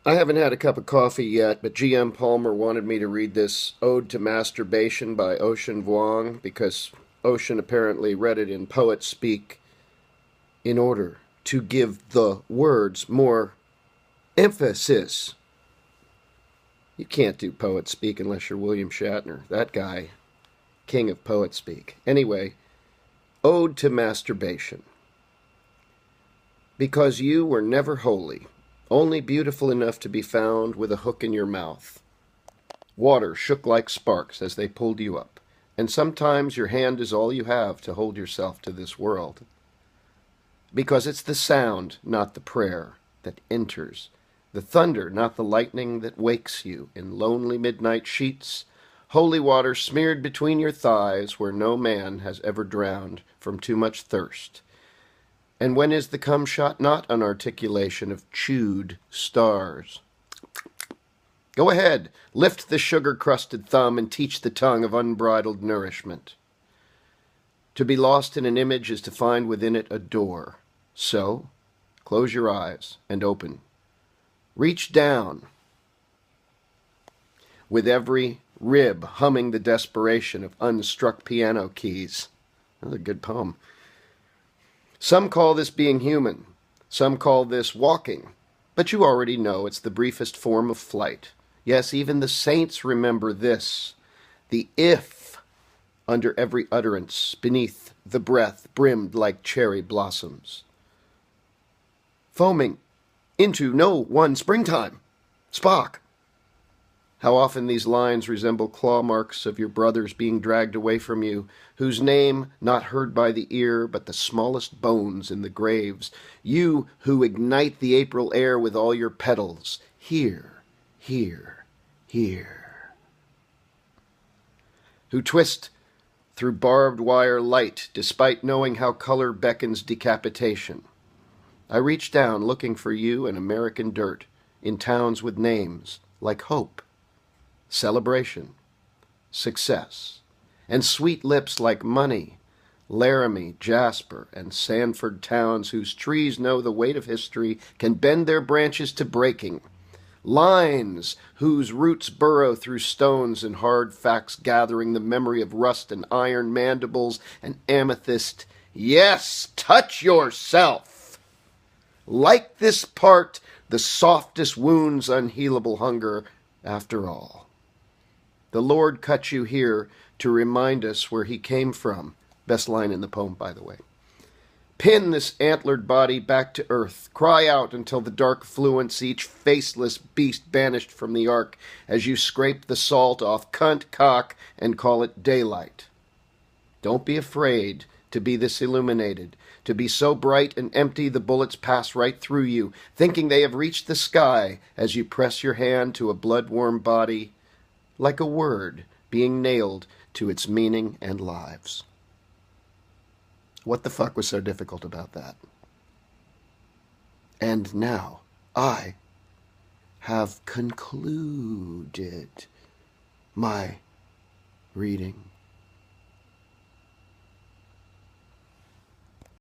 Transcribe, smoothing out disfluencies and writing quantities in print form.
I haven't had a cup of coffee yet, but G.M. Palmer wanted me to read this Ode to Masturbation by Ocean Vuong because Ocean apparently read it in poet speak in order to give the words more emphasis. You can't do poet speak unless you're William Shatner. That guy, king of poet speak. Anyway, Ode to Masturbation. Because you were never holy, only beautiful enough to be found with a hook in your mouth. Water shook like sparks as they pulled you up, and sometimes your hand is all you have to hold yourself to this world. Because it's the sound, not the prayer, that enters, the thunder, not the lightning, that wakes you in lonely midnight sheets, holy water smeared between your thighs where no man has ever drowned from too much thirst. And when is the cum shot not an articulation of chewed stars? Go ahead, lift the sugar-crusted thumb and teach the tongue of unbridled nourishment. To be lost in an image is to find within it a door. So, close your eyes and open. Reach down, with every rib humming the desperation of unstruck piano keys. That's a good poem. Some call this being human. Some call this walking. But you already know it's the briefest form of flight. Yes, even the saints remember this. The if under every utterance, beneath the breath, brimmed like cherry blossoms. Foaming into no one springtime. Spock. How often these lines resemble claw marks of your brothers being dragged away from you, whose name not heard by the ear, but the smallest bones in the graves. You who ignite the April air with all your petals. Here, here, here. Who twist through barbed wire light, despite knowing how color beckons decapitation. I reach down looking for you in American dirt, in towns with names like Hope, Celebration, Success, and sweet lips like Money, Laramie, Jasper, and Sanford towns whose trees know the weight of history, can bend their branches to breaking. Lines whose roots burrow through stones and hard facts, gathering the memory of rust and iron mandibles and amethyst. Yes, touch yourself! Like this part, the softest wound's unhealable hunger, after all. The Lord cut you here to remind us where he came from. Best line in the poem, by the way. Pin this antlered body back to earth. Cry out until the dark fluence each faceless beast banished from the ark as you scrape the salt off cunt cock and call it daylight. Don't be afraid to be this illuminated, to be so bright and empty the bullets pass right through you, thinking they have reached the sky as you press your hand to a blood-warm body, like a word being nailed to its meaning and lives. What the fuck was so difficult about that? And now I have concluded my reading.